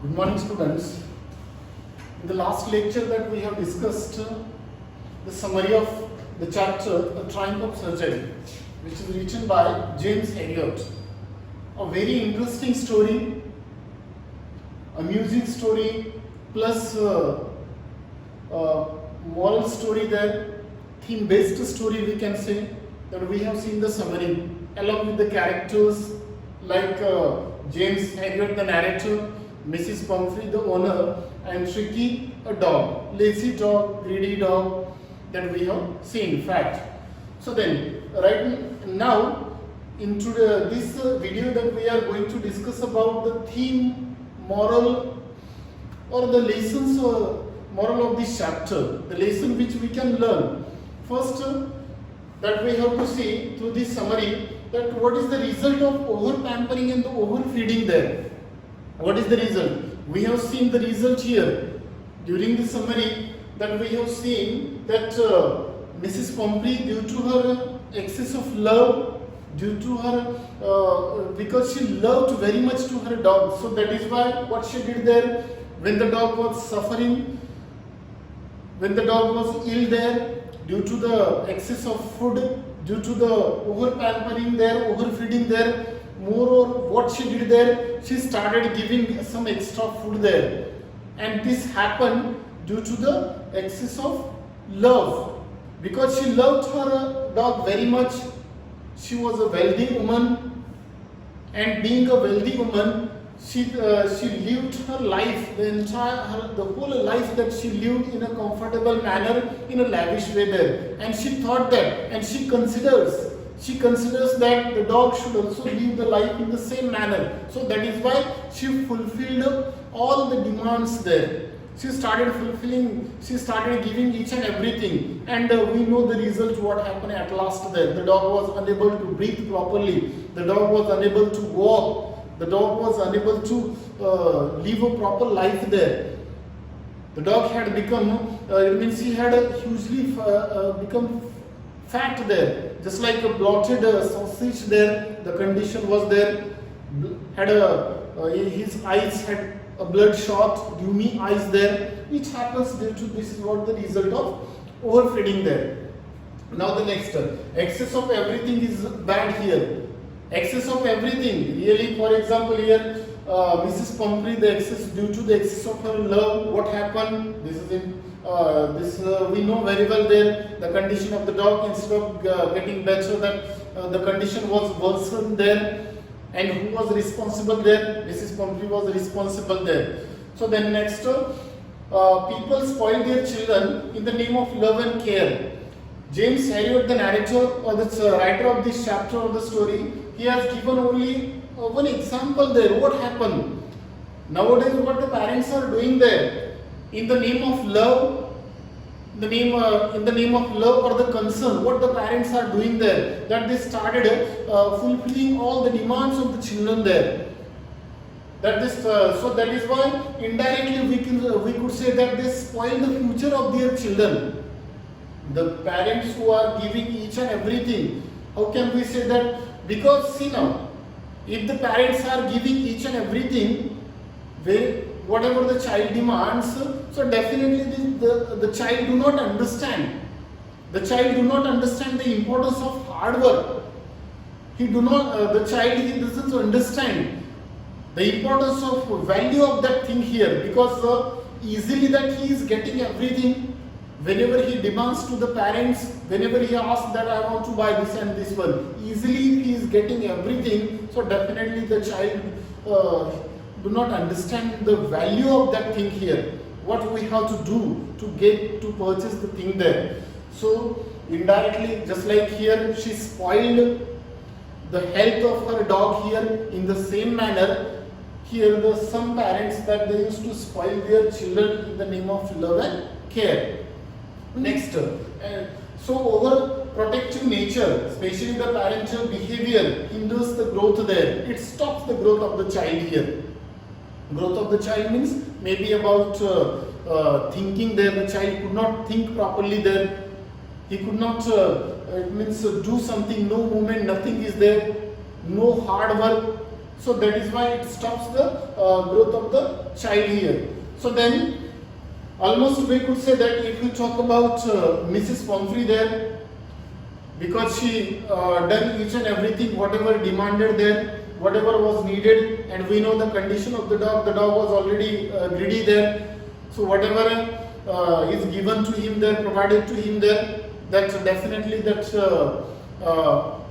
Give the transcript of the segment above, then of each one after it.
Good morning, students. In the last lecture that we have discussed the summary of the chapter A Triumph of Surgery, which is written by James Elliot. A very interesting story, a music story plus moral story there, theme-based story we can say, that we have seen the summary along with the characters like James Elliot, the narrator, Mrs. Pumphrey, the owner, and Tricky, a dog, lazy dog, greedy dog, that we have seen fact. So then, right now, into this video that we are going to discuss about the theme, moral, or the lessons, moral of this chapter, the lesson which we can learn. First, that we have to see through this summary that what is the result of over pampering and the overfeeding there. What is the result? We have seen the result here during the summary, that we have seen that Mrs. Pumphrey, due to her excess of love, due to her because she loved very much to her dog, so that is why what she did there, when the dog was suffering, when the dog was ill there, due to the excess of food, due to the over pampering there, overfeeding there, moreover what she did there, she started giving some extra food there, and this happened due to the excess of love, because she loved her dog very much. She was a wealthy woman, and being a wealthy woman, she lived her life, the whole life that she lived in a comfortable manner, in a lavish way there, and she thought that, and she considers that the dog should also live the life in the same manner. So that is why she fulfilled all the demands there. She started giving each and everything, and we know the result, what happened at last there. The dog was unable to breathe properly, the dog was unable to walk, the dog was unable to live a proper life there. The dog had become, he had hugely become fat there, just like a bloated sausage there. The condition was there. His eyes had a bloodshot, gloomy eyes there, which happens due to this is what the result of overfeeding there. Now the next, excess of everything is bad here. Excess of everything, really, for example here, Mrs. Pumphrey, due to the excess of her love, what happened? This is in we know very well there, the condition of the dog, instead of getting better, that the condition was worsened there. And who was responsible there? Mrs. Pumphrey was responsible there. So then next, people spoil their children in the name of love and care. James Elliot, the narrator or the writer of this chapter of the story, he has given only one example there. What happened? Nowadays what the parents are doing there, in the name of love, in the name of love or the concern, what the parents are doing there, that they started fulfilling all the demands of the children there. So that is why indirectly we could say that they spoil the future of their children. The parents who are giving each and everything, how can we say that? Because see now, if the parents are giving each and everything, whatever the child demands, so definitely the child do not understand. The child do not understand the importance of hard work. The child doesn't understand the importance of value of that thing here, because easily that he is getting everything. Whenever he demands to the parents, whenever he asks that I want to buy this and this one, easily he is getting everything. So definitely the child do not understand the value of that thing here. What we have to do to purchase the thing there. So indirectly, just like here, she spoiled the health of her dog here. In the same manner, here some parents that they used to spoil their children in the name of love and care. Next, so overprotective nature, especially the parental behavior, hinders the growth there. It stops the growth of the child here. Growth of the child means maybe about thinking there. The child could not think properly there. He could not, do something, no movement, nothing is there, no hard work. So that is why it stops the growth of the child here. So then almost we could say that if we talk about Mrs. Pomfrey there, because she done each and everything whatever demanded there, whatever was needed, and we know the condition of the dog was already greedy there. So whatever is given to him there, provided to him there, that definitely that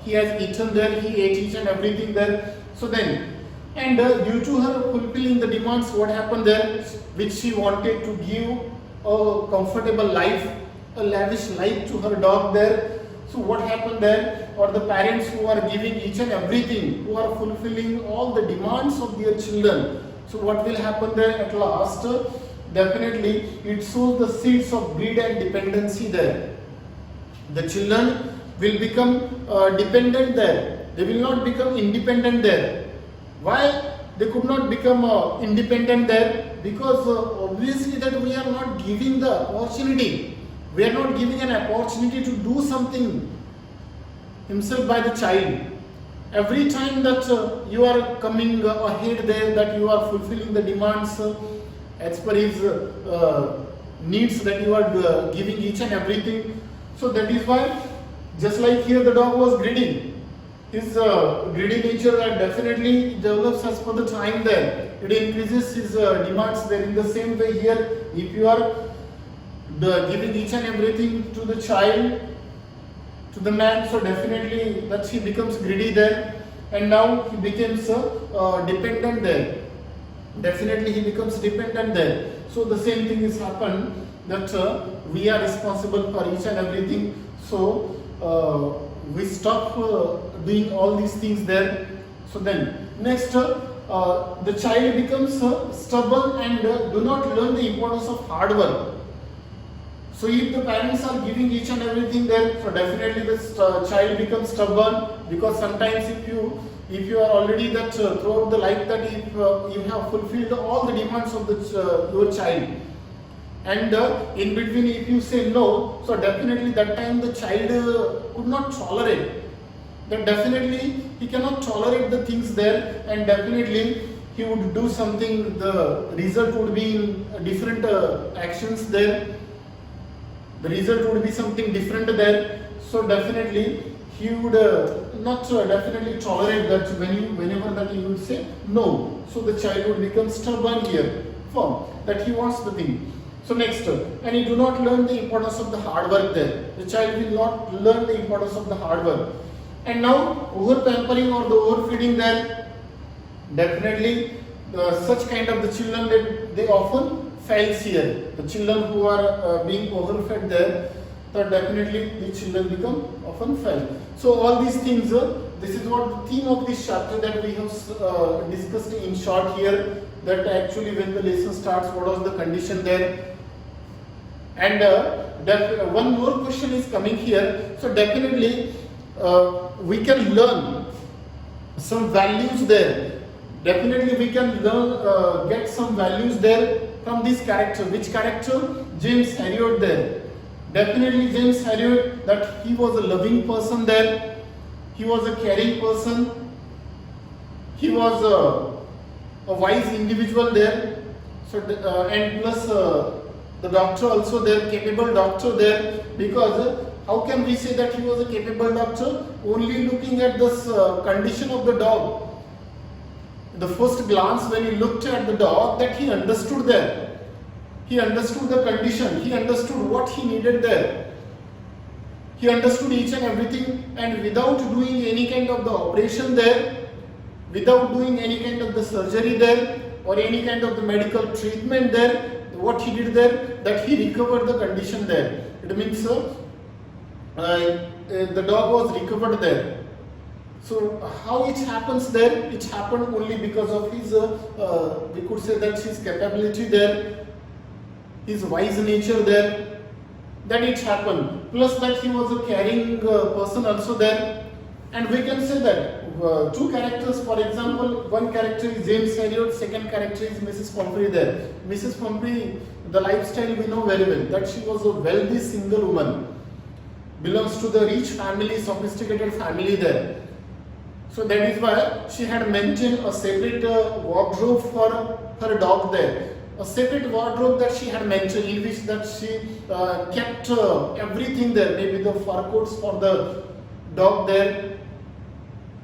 he has eaten there, he ate each and everything there. So then, and due to her fulfilling the demands, what happened there, which she wanted to give a comfortable life, a lavish life to her dog there. So what happened there, or the parents who are giving each and everything, who are fulfilling all the demands of their children. So what will happen there at last? Definitely it sows the seeds of greed and dependency there. The children will become dependent there. They will not become independent there. Why they could not become independent there? Because obviously that we are not giving the opportunity. We are not giving an opportunity to do something himself by the child. Every time that you are coming ahead there, that you are fulfilling the demands as per his needs, that you are giving each and everything. So that is why, just like here the dog was greedy, his greedy nature that definitely develops as per the time there. It increases his demands there. In the same way here, if you are giving each and everything to the child, to the man, so definitely that he becomes greedy there, and now he becomes dependent there. Definitely he becomes dependent there. So the same thing is happened, that we are responsible for each and everything. So we stop doing all these things there. So then next the child becomes stubborn and do not learn the importance of hard work. So if the parents are giving each and everything there, so definitely this child becomes stubborn, because sometimes if you are already that throughout the life that if you have fulfilled all the demands of the your child, and in between if you say no, so definitely that time the child could not tolerate. Then definitely he cannot tolerate the things there, and definitely he would do something. The result would be in different actions there. The result would be something different there. So definitely he would not definitely tolerate that whenever that he would say no. So the child would become stubborn here, firm, that he wants the thing. So next, and he do not learn the importance of the hard work there. The child will not learn the importance of the hard work. And now over pampering or the overfeeding there, definitely such kind of the children, they often fails here. The children who are being overfed there, so definitely the children become often fail. So all these things, this is what the theme of this chapter that we have discussed in short here, that actually when the lesson starts, what was the condition there. And one more question is coming here. So definitely we can learn some values there. Definitely we can learn, get some values there from this character. Which character? James Herriot there. Definitely James Herriot, that he was a loving person there. He was a caring person. He was a wise individual there. So and plus the doctor also there, capable doctor there. Because how can we say that he was a capable doctor? Only looking at this condition of the dog. The first glance when he looked at the dog, that he understood there. He understood the condition. He understood what he needed there. He understood each and everything, and without doing any kind of the operation there, without doing any kind of the surgery there, or any kind of the medical treatment there, what he did there, that he recovered the condition there. It means the dog was recovered there. So how it happens there? It happened only because of his, we could say that his capability there, his wise nature there, that it happened. Plus that he was a caring person also there. And we can say that two characters, for example, one character is James Herriot, second character is Mrs. Pomfrey there. Mrs. Pomfrey, the lifestyle we know very well, that she was a wealthy single woman, belongs to the rich family, sophisticated family there. So that is why she had maintained a separate wardrobe for her dog there. A separate wardrobe that she had mentioned, in which that she kept everything there, maybe the fur coats for the dog there,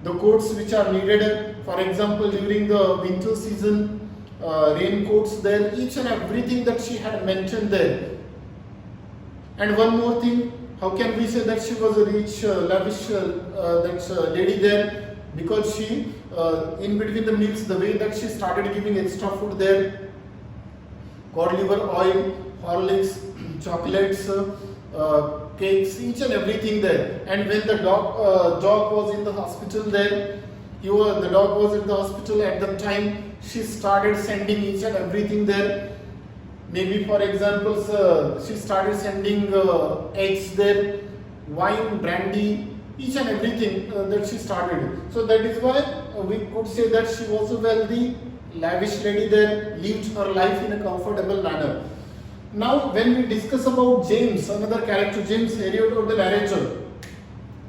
the coats which are needed, for example during the winter season, raincoats there, each and everything that she had mentioned there. And one more thing, how can we say that she was a rich, lavish lady there? Because she, in between the meals, the way that she started giving extra food there, cod liver oil, Horlicks, chocolates, cakes, each and everything there. And when the dog was in the hospital there, the dog was in the hospital at the time, she started sending each and everything there. Maybe for example, she started sending eggs there, wine, brandy, each and everything that she started. So that is why we could say that she was a wealthy, lavish lady there, lived her life in a comfortable manner. Now when we discuss about James, another character, James Herriot, or the narrator,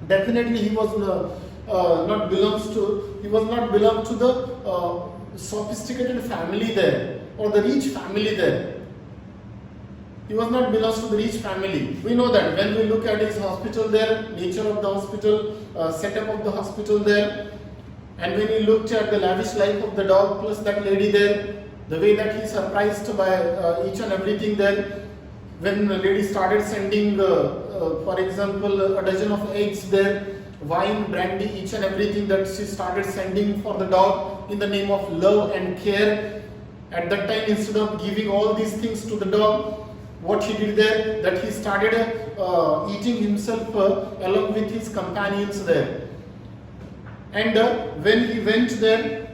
definitely he was not belong to the sophisticated family there, or the rich family there. He was not belongs to the rich family. We know that when we look at his hospital there, nature of the hospital, setup of the hospital there, and when he looked at the lavish life of the dog plus that lady there, the way that he surprised by each and everything there, when the lady started sending, for example, a dozen of eggs there, wine, brandy, each and everything that she started sending for the dog in the name of love and care. At that time, instead of giving all these things to the dog, what he did there, that he started eating himself along with his companions there. And when he went there,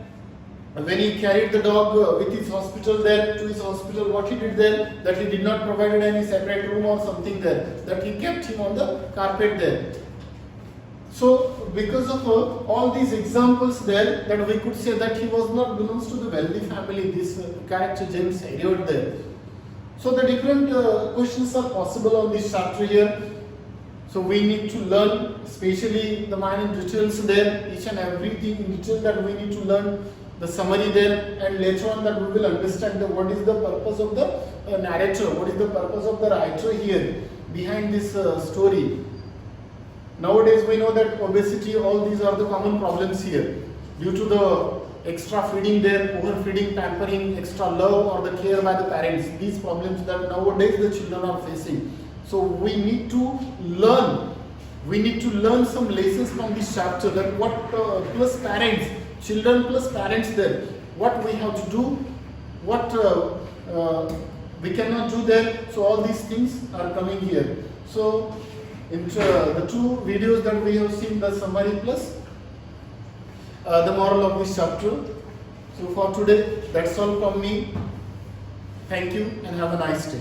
when he carried the dog with his hospital there to his hospital, what he did there, that he did not provide any separate room or something there, that he kept him on the carpet there. So because of all these examples there, that we could say that he was not belongs to the wealthy family, this character James Herriot there. So the different questions are possible on this chapter here. So we need to learn, especially the minor details there, each and everything in detail that we need to learn, the summary there, and later on that we will understand what is the purpose of the narrator, what is the purpose of the writer here behind this story. Nowadays we know that obesity, all these are the common problems here due to the extra feeding there, overfeeding, pampering, extra love or the care by the parents. These problems that nowadays the children are facing. So we need to learn some lessons from this chapter, that what plus parents, children plus parents there, what we have to do, what we cannot do there. So all these things are coming here. So in the two videos that we have seen, the summary plus the moral of this chapter. So for today, that's all from me. Thank you and have a nice day.